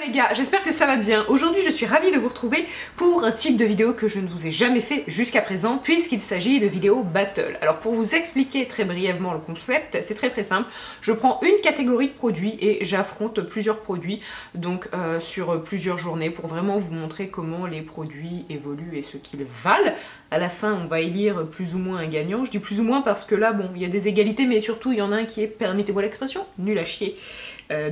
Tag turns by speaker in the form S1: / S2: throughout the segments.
S1: les gars, j'espère que ça va bien. Aujourd'hui je suis ravie de vous retrouver pour un type de vidéo que je ne vous ai jamais fait jusqu'à présent puisqu'il s'agit de vidéos battle. Alors pour vous expliquer très brièvement le concept, c'est très simple. Je prends une catégorie de produits et j'affronte plusieurs produits donc sur plusieurs journées pour vraiment vous montrer comment les produits évoluent et ce qu'ils valent. À la fin on va élire plus ou moins un gagnant. Je dis plus ou moins parce que là bon il y a des égalités mais surtout il y en a un qui est, permettez-moi l'expression, nul à chier.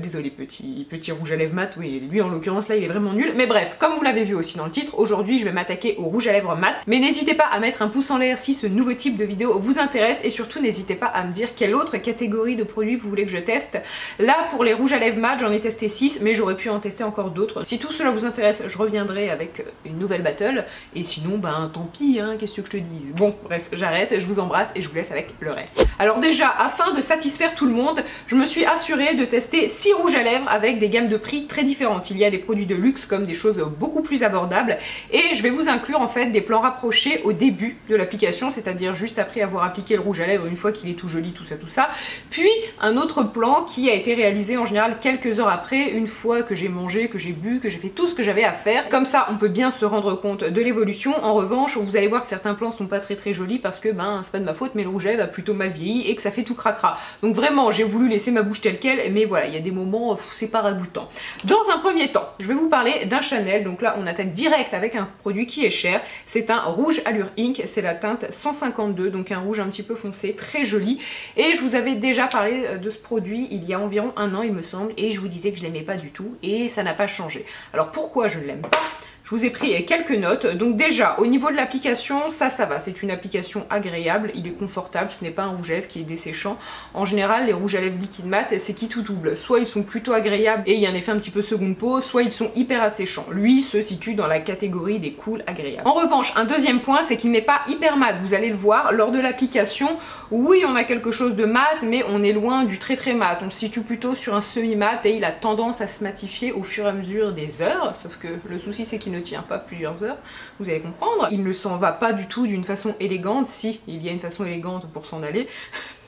S1: Désolé petit rouge à lèvres mat, oui lui en l'occurrence là il est vraiment nul, mais bref, comme vous l'avez vu aussi dans le titre, aujourd'hui je vais m'attaquer au rouge à lèvres mat, mais n'hésitez pas à mettre un pouce en l'air si ce nouveau type de vidéo vous intéresse et surtout n'hésitez pas à me dire quelle autre catégorie de produits vous voulez que je teste. Là pour les rouges à lèvres mat j'en ai testé 6 mais j'aurais pu en tester encore d'autres. Si tout cela vous intéresse je reviendrai avec une nouvelle battle et sinon ben tant pis hein, qu'est-ce que je te dise. Bon bref j'arrête, je vous embrasse et je vous laisse avec le reste. Alors déjà afin de satisfaire tout le monde je me suis assurée de tester 6 rouges à lèvres avec des gammes de prix très différentes. Il y a des produits de luxe comme des choses beaucoup plus abordables et je vais vous inclure en fait des plans rapprochés au début de l'application, c'est-à-dire juste après avoir appliqué le rouge à lèvres une fois qu'il est tout joli, tout ça, puis un autre plan qui a été réalisé en général quelques heures après, une fois que j'ai mangé, que j'ai bu, que j'ai fait tout ce que j'avais à faire. Comme ça on peut bien se rendre compte de l'évolution. En revanche vous allez voir que certains plans sont pas très jolis parce que ben c'est pas de ma faute mais le rouge à lèvres a plutôt mal vieilli et que ça fait tout cracra. Donc vraiment j'ai voulu laisser ma bouche telle quelle mais voilà il y a des moments c'est pas ragoûtant. Dans un premier temps, je vais vous parler d'un Chanel. Donc là, on attaque direct avec un produit qui est cher. C'est un rouge Allure Ink. C'est la teinte 152, donc un rouge un petit peu foncé, très joli. Et je vous avais déjà parlé de ce produit il y a environ un an, il me semble, et je vous disais que je l'aimais pas du tout, et ça n'a pas changé. Alors pourquoi je ne l'aime pas ? Je vous ai pris quelques notes. Donc déjà, au niveau de l'application, ça va. C'est une application agréable, il est confortable, ce n'est pas un rouge à lèvres qui est desséchant. En général, les rouges à lèvres liquide mat, c'est qui tout double. Soit ils sont plutôt agréables et il y a un effet un petit peu seconde peau, soit ils sont hyper asséchants. Lui se situe dans la catégorie des cool agréables. En revanche, un deuxième point, c'est qu'il n'est pas hyper mat. Vous allez le voir lors de l'application. Oui, on a quelque chose de mat, mais on est loin du très mat. On se situe plutôt sur un semi-mat et il a tendance à se matifier au fur et à mesure des heures. Sauf que le souci, c'est qu'il ne tient pas plusieurs heures, vous allez comprendre. Il ne s'en va pas du tout d'une façon élégante, si il y a une façon élégante pour s'en aller.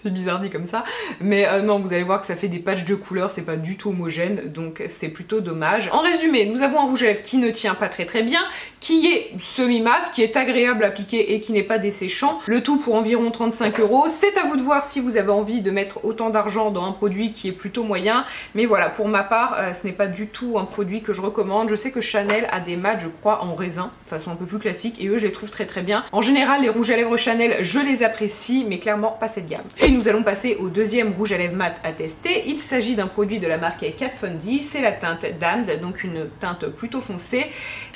S1: C'est bizarre dit comme ça, mais non, vous allez voir que ça fait des patchs de couleurs, c'est pas du tout homogène, donc c'est plutôt dommage. En résumé, nous avons un rouge à lèvres qui ne tient pas très bien, qui est semi-mat, qui est agréable à appliquer et qui n'est pas desséchant. Le tout pour environ 35 €. C'est à vous de voir si vous avez envie de mettre autant d'argent dans un produit qui est plutôt moyen, mais voilà, pour ma part, ce n'est pas du tout un produit que je recommande. Je sais que Chanel a des mats, je crois, en raisin, de façon un peu plus classique, et eux, je les trouve très bien. En général, les rouges à lèvres Chanel, je les apprécie, mais clairement pas cette gamme. Et nous allons passer au deuxième rouge à lèvres mat à tester. Il s'agit d'un produit de la marque Kat Von D, c'est la teinte Damned, donc une teinte plutôt foncée.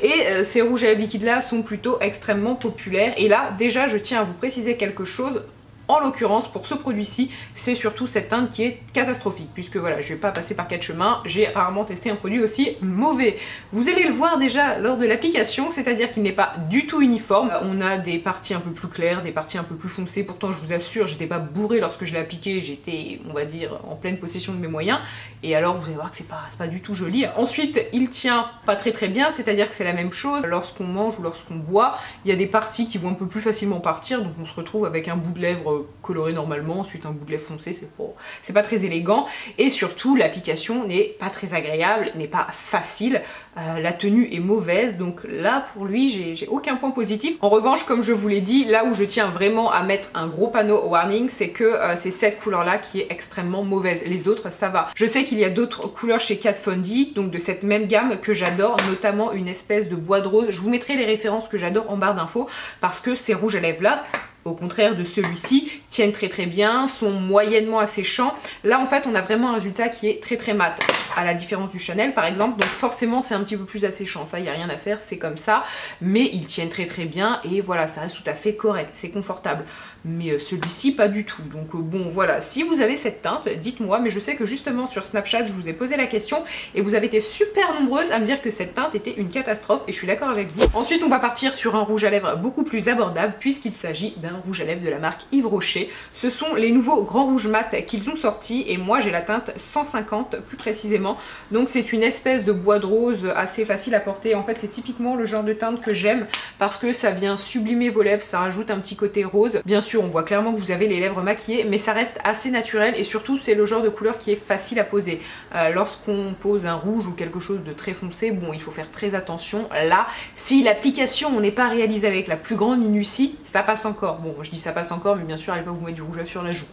S1: Et ces rouges à lèvres liquides là sont plutôt extrêmement populaires. Et là, déjà, je tiens à vous préciser quelque chose. En l'occurrence, pour ce produit-ci, c'est surtout cette teinte qui est catastrophique, puisque voilà, je vais pas passer par 4 chemins, j'ai rarement testé un produit aussi mauvais. Vous allez le voir déjà lors de l'application, c'est-à-dire qu'il n'est pas du tout uniforme. On a des parties un peu plus claires, des parties un peu plus foncées, pourtant je vous assure, j'étais pas bourrée lorsque je l'ai appliqué, j'étais, on va dire, en pleine possession de mes moyens, et alors vous allez voir que c'est pas du tout joli. Ensuite, il tient pas très bien, c'est-à-dire que c'est la même chose lorsqu'on mange ou lorsqu'on boit, il y a des parties qui vont un peu plus facilement partir, donc on se retrouve avec un bout de lèvre coloré normalement, ensuite un bout de lèvres foncé, c'est pas très élégant, et surtout l'application n'est pas très agréable, n'est pas facile, la tenue est mauvaise, donc là pour lui j'ai aucun point positif. En revanche, comme je vous l'ai dit, là où je tiens vraiment à mettre un gros panneau warning, c'est que c'est cette couleur là qui est extrêmement mauvaise, les autres ça va. Je sais qu'il y a d'autres couleurs chez Kat Von D, donc de cette même gamme que j'adore, notamment une espèce de bois de rose. Je vous mettrai les références que j'adore en barre d'infos parce que ces rouges à lèvres là, au contraire de celui-ci, tiennent très bien, sont moyennement asséchants. Là en fait on a vraiment un résultat qui est très mat, à la différence du Chanel par exemple, donc forcément c'est un petit peu plus asséchant, ça y a rien à faire, c'est comme ça, mais ils tiennent très bien et voilà, ça reste tout à fait correct, c'est confortable. Mais celui-ci pas du tout, donc bon voilà, si vous avez cette teinte, dites-moi, mais je sais que justement sur Snapchat je vous ai posé la question et vous avez été super nombreuses à me dire que cette teinte était une catastrophe et je suis d'accord avec vous. Ensuite on va partir sur un rouge à lèvres beaucoup plus abordable puisqu'il s'agit d'un d'un rouge à lèvres de la marque Yves Rocher. Ce sont les nouveaux grands rouges mat qu'ils ont sortis et moi j'ai la teinte 150 plus précisément. Donc c'est une espèce de bois de rose assez facile à porter. En fait c'est typiquement le genre de teinte que j'aime parce que ça vient sublimer vos lèvres, ça rajoute un petit côté rose. Bien sûr on voit clairement que vous avez les lèvres maquillées mais ça reste assez naturel et surtout c'est le genre de couleur qui est facile à poser. Lorsqu'on pose un rouge ou quelque chose de très foncé, bon il faut faire très attention. Là si l'application n'est pas réalisée avec la plus grande minutie, ça passe encore. Bon je dis ça passe encore mais bien sûr elle va vous mettre du rouge à lèvres sur la joue.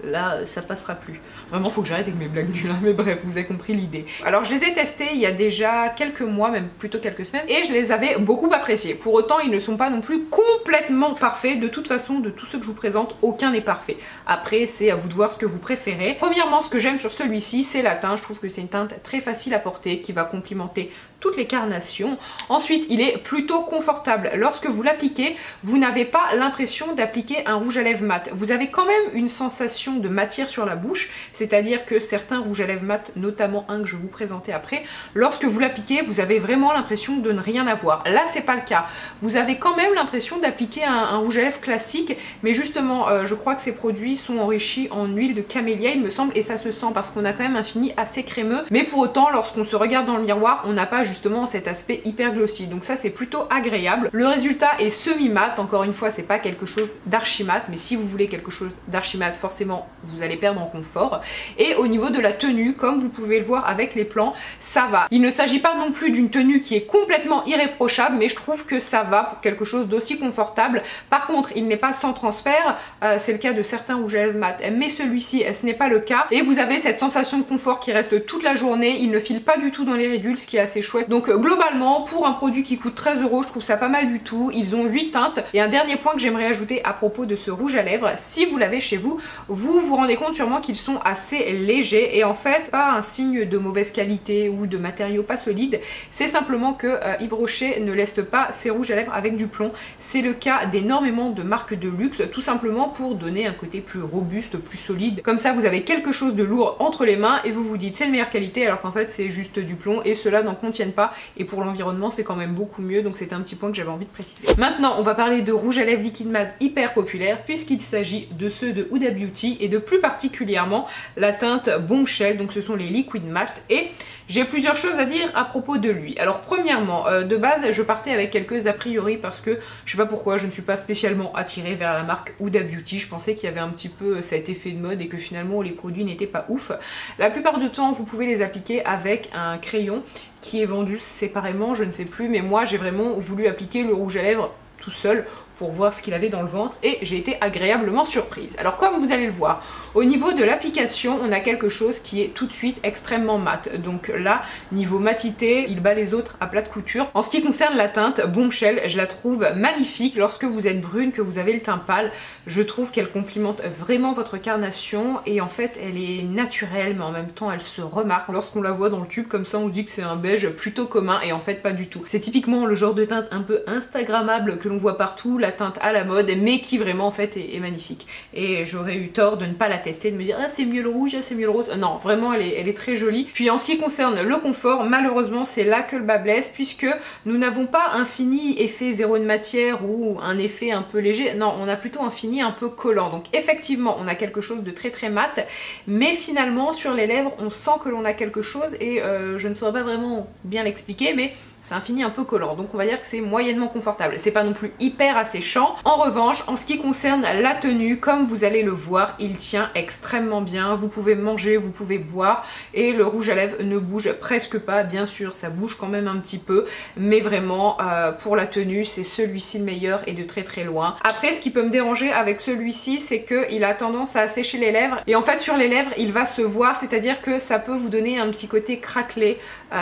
S1: Là ça passera plus. Vraiment faut que j'arrête avec mes blagues nulles hein. Mais bref vous avez compris l'idée. Alors je les ai testés il y a déjà quelques mois, même plutôt quelques semaines, et je les avais beaucoup appréciés. Pour autant ils ne sont pas non plus complètement parfaits. De toute façon de tous ceux que je vous présente aucun n'est parfait. Après c'est à vous de voir ce que vous préférez. Premièrement ce que j'aime sur celui-ci c'est la teinte. Je trouve que c'est une teinte très facile à porter qui va complimenter toutes les carnations. Ensuite il est plutôt confortable. Lorsque vous l'appliquez vous n'avez pas l'impression d'appliquer un rouge à lèvres mat. Vous avez quand même une sensation de matière sur la bouche, c'est-à-dire que certains rouges à lèvres mat, notamment un que je vais vous présenter après, lorsque vous l'appliquez vous avez vraiment l'impression de ne rien avoir. Là c'est pas le cas. Vous avez quand même l'impression d'appliquer un rouge à lèvres classique, mais justement je crois que ces produits sont enrichis en huile de camélia il me semble, et ça se sent parce qu'on a quand même un fini assez crémeux, mais pour autant lorsqu'on se regarde dans le miroir on n'a pas justement cet aspect hyper glossy, donc ça c'est plutôt agréable. Le résultat est semi-mat, encore une fois c'est pas quelque chose d'archi-mat, mais si vous voulez quelque chose d'archi-mat forcément vous allez perdre en confort. Et au niveau de la tenue, comme vous pouvez le voir avec les plans, ça va. Il ne s'agit pas non plus d'une tenue qui est complètement irréprochable, mais je trouve que ça va pour quelque chose d'aussi confortable. Par contre il n'est pas sans transfert, c'est le cas de certains rouges à lèvres mat, mais celui-ci ce n'est pas le cas, et vous avez cette sensation de confort qui reste toute la journée. Il ne file pas du tout dans les ridules, ce qui est assez chouette. Donc globalement pour un produit qui coûte 13 €, je trouve ça pas mal du tout. Ils ont 8 teintes. Et un dernier point que j'aimerais ajouter à propos de ce rouge à lèvres, si vous l'avez chez vous, vous vous rendez compte sûrement qu'ils sont assez légers, et en fait pas un signe de mauvaise qualité ou de matériaux pas solides, c'est simplement que Yves Rocher ne laisse pas ses rouges à lèvres avec du plomb. C'est le cas d'énormément de marques de luxe, tout simplement pour donner un côté plus robuste, plus solide. Comme ça vous avez quelque chose de lourd entre les mains et vous vous dites c'est de meilleure qualité, alors qu'en fait c'est juste du plomb, et ceux-là n'en contiennent pas, et pour l'environnement c'est quand même beaucoup mieux. Donc c'est un petit point que j'avais envie de préciser. Maintenant on va parler de rouge à lèvres liquide mat hyper populaire, puisqu'il s'agit de ceux de Huda Beauty et de plus particulièrement la teinte Bombshell. Donc ce sont les liquid mat, et j'ai plusieurs choses à dire à propos de lui. Alors premièrement, de base je partais avec quelques a priori parce que je sais pas pourquoi je ne suis pas spécialement attirée vers la marque Huda Beauty. Je pensais qu'il y avait un petit peu cet effet de mode et que finalement les produits n'étaient pas ouf. La plupart du temps vous pouvez les appliquer avec un crayon qui est vendu séparément, je ne sais plus, mais moi j'ai vraiment voulu appliquer le rouge à lèvres tout seul pour voir ce qu'il avait dans le ventre, et j'ai été agréablement surprise. Alors comme vous allez le voir, au niveau de l'application on a quelque chose qui est tout de suite extrêmement mat. Donc là niveau matité il bat les autres à plat de couture. En ce qui concerne la teinte Bombshell, je la trouve magnifique. Lorsque vous êtes brune, que vous avez le teint pâle, je trouve qu'elle complimente vraiment votre carnation, et en fait elle est naturelle mais en même temps elle se remarque. Lorsqu'on la voit dans le tube comme ça on se dit que c'est un beige plutôt commun, et en fait pas du tout. C'est typiquement le genre de teinte un peu instagrammable que l'on voit partout, la teinte à la mode, mais qui vraiment en fait est magnifique. Et j'aurais eu tort de ne pas la tester, de me dire ah c'est mieux le rouge, ah c'est mieux le rose. Non vraiment elle est très jolie. Puis en ce qui concerne le confort, malheureusement c'est là que le bas blesse, puisque nous n'avons pas un fini effet zéro de matière ou un effet un peu léger. Non, on a plutôt un fini un peu collant. Donc effectivement on a quelque chose de très très mat, mais finalement sur les lèvres on sent que l'on a quelque chose, et je ne saurais pas vraiment bien l'expliquer, mais c'est un fini un peu collant, donc on va dire que c'est moyennement confortable. C'est pas non plus hyper asséchant. En revanche, en ce qui concerne la tenue, comme vous allez le voir, il tient extrêmement bien. Vous pouvez manger, vous pouvez boire, et le rouge à lèvres ne bouge presque pas. Bien sûr, ça bouge quand même un petit peu, mais vraiment pour la tenue, c'est celui-ci le meilleur, et de très très loin. Après, ce qui peut me déranger avec celui-ci, c'est qu'il a tendance à assécher les lèvres, et en fait sur les lèvres, il va se voir, c'est-à-dire que ça peut vous donner un petit côté craquelé.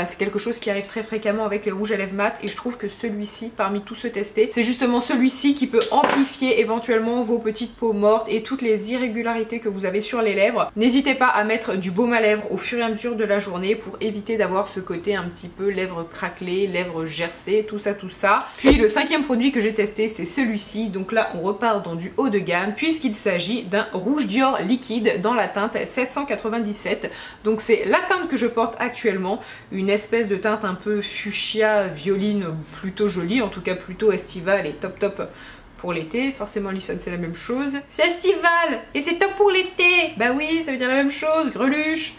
S1: C'est quelque chose qui arrive très fréquemment avec les rouges à lèvres mat, et je trouve que celui-ci, parmi tous ceux testés, c'est justement celui-ci qui peut amplifier éventuellement vos petites peaux mortes et toutes les irrégularités que vous avez sur les lèvres. N'hésitez pas à mettre du baume à lèvres au fur et à mesure de la journée pour éviter d'avoir ce côté un petit peu lèvres craquelées, lèvres gercées, tout ça tout ça. Puis le cinquième produit que j'ai testé, c'est celui-ci. Donc là on repart dans du haut de gamme, puisqu'il s'agit d'un rouge Dior liquide dans la teinte 797. Donc c'est la teinte que je porte actuellement, une espèce de teinte un peu fuchsia violine, plutôt jolie, en tout cas plutôt estivale et top pour l'été, forcément Lissonne c'est la même chose. C'est estival et c'est top pour l'été. Bah oui, ça veut dire la même chose, greluche.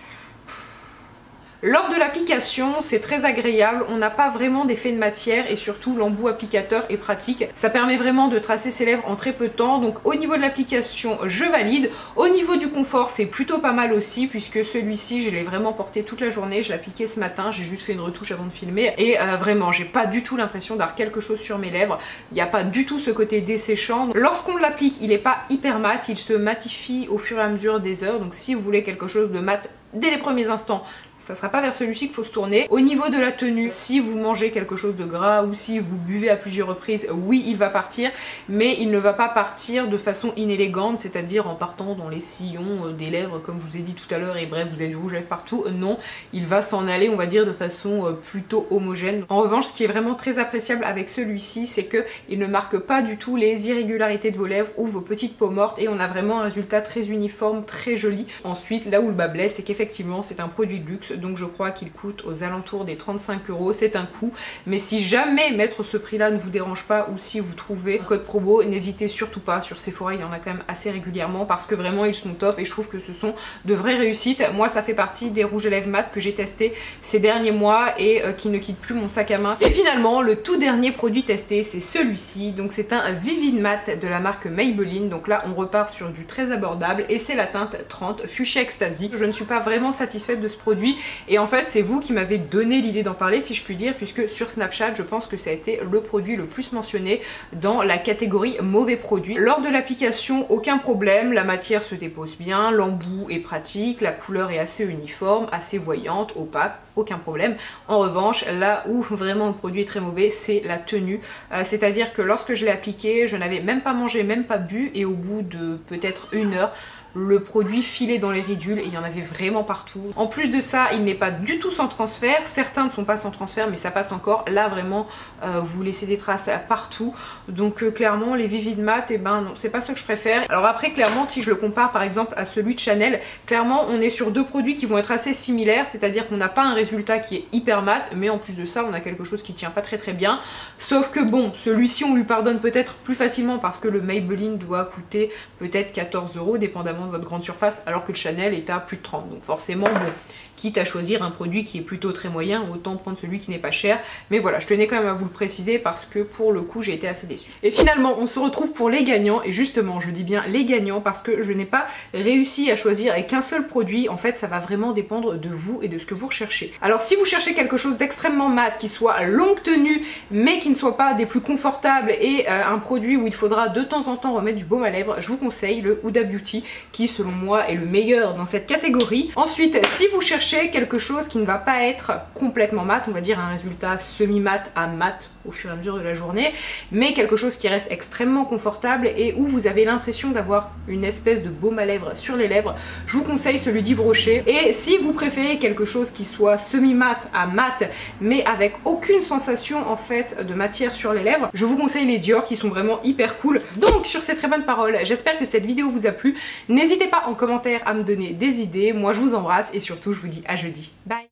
S1: Lors de l'application, c'est très agréable, on n'a pas vraiment d'effet de matière et surtout l'embout applicateur est pratique. Ça permet vraiment de tracer ses lèvres en très peu de temps, donc au niveau de l'application, je valide. Au niveau du confort, c'est plutôt pas mal aussi puisque celui-ci, je l'ai vraiment porté toute la journée, je l'ai appliqué ce matin, j'ai juste fait une retouche avant de filmer et vraiment, j'ai pas du tout l'impression d'avoir quelque chose sur mes lèvres. Il n'y a pas du tout ce côté desséchant. Lorsqu'on l'applique, il n'est pas hyper mat, il se matifie au fur et à mesure des heures, donc si vous voulez quelque chose de mat dès les premiers instants, ça sera pas vers celui-ci qu'il faut se tourner. Au niveau de la tenue, si vous mangez quelque chose de gras ou si vous buvez à plusieurs reprises, oui il va partir, mais il ne va pas partir de façon inélégante, c'est-à-dire en partant dans les sillons des lèvres comme je vous ai dit tout à l'heure et bref vous avez du rouge à lèvres partout. Non, il va s'en aller on va dire de façon plutôt homogène. En revanche, ce qui est vraiment très appréciable avec celui-ci, c'est que il ne marque pas du tout les irrégularités de vos lèvres ou vos petites peaux mortes et on a vraiment un résultat très uniforme, très joli. Ensuite, là où le bas blesse, c'est qu'effectivement c'est un produit de luxe, donc je crois qu'il coûte aux alentours des 35 €, c'est un coût, mais si jamais mettre ce prix là ne vous dérange pas ou si vous trouvez un code promo, n'hésitez surtout pas. Sur Sephora il y en a quand même assez régulièrement parce que vraiment ils sont top et je trouve que ce sont de vraies réussites. Moi ça fait partie des rouges à lèvres mat que j'ai testé ces derniers mois et qui ne quitte plus mon sac à main. Et finalement le tout dernier produit testé, c'est celui-ci, donc c'est un Vivid Mat de la marque Maybelline. Donc là on repart sur du très abordable et c'est la teinte 30 Fuchsia Ecstasy. Je ne suis pas vraiment satisfaite de ce produit et en fait c'est vous qui m'avez donné l'idée d'en parler si je puis dire, puisque sur Snapchat je pense que ça a été le produit le plus mentionné dans la catégorie mauvais produit. Lors de l'application aucun problème, la matière se dépose bien, l'embout est pratique, la couleur est assez uniforme, assez voyante, opaque, aucun problème. En revanche là où vraiment le produit est très mauvais, c'est la tenue, c'est à dire que lorsque je l'ai appliqué je n'avais même pas mangé, même pas bu et au bout de peut-être 1 heure le produit filait dans les ridules et il y en avait vraiment partout. En plus de ça, il n'est pas du tout sans transfert. Certains ne sont pas sans transfert mais ça passe encore. Là vraiment vous laissez des traces partout. Donc clairement les Vivid Mat, et ben non, c'est pas ce que je préfère. Alors après clairement si je le compare par exemple à celui de Chanel, clairement on est sur deux produits qui vont être assez similaires, c'est-à-dire qu'on n'a pas un résultat qui est hyper mat, mais en plus de ça on a quelque chose qui tient pas très bien. Sauf que bon, celui-ci on lui pardonne peut-être plus facilement parce que le Maybelline doit coûter peut-être 14 € dépendamment de votre grande surface, alors que le Chanel est à plus de 30, donc forcément bon, quitte à choisir un produit qui est plutôt très moyen, autant prendre celui qui n'est pas cher. Mais voilà, je tenais quand même à vous le préciser parce que pour le coup j'ai été assez déçue. Et finalement on se retrouve pour les gagnants, et justement je dis bien les gagnants parce que je n'ai pas réussi à choisir avec qu'un seul produit. En fait ça va vraiment dépendre de vous et de ce que vous recherchez. Alors si vous cherchez quelque chose d'extrêmement mat, qui soit longue tenue mais qui ne soit pas des plus confortables et un produit où il faudra de temps en temps remettre du baume à lèvres, je vous conseille le Huda Beauty qui selon moi est le meilleur dans cette catégorie. Ensuite si vous cherchez quelque chose qui ne va pas être complètement mat, on va dire un résultat semi-mat à mat au fur et à mesure de la journée, mais quelque chose qui reste extrêmement confortable et où vous avez l'impression d'avoir une espèce de baume à lèvres sur les lèvres, je vous conseille celui d'Yves Rocher. Et si vous préférez quelque chose qui soit semi-mat à mat mais avec aucune sensation en fait de matière sur les lèvres, je vous conseille les Dior qui sont vraiment hyper cool. Donc sur ces très bonnes paroles, j'espère que cette vidéo vous a plu. N'hésitez pas en commentaire à me donner des idées. Moi je vous embrasse et surtout je vous dis à jeudi. Bye.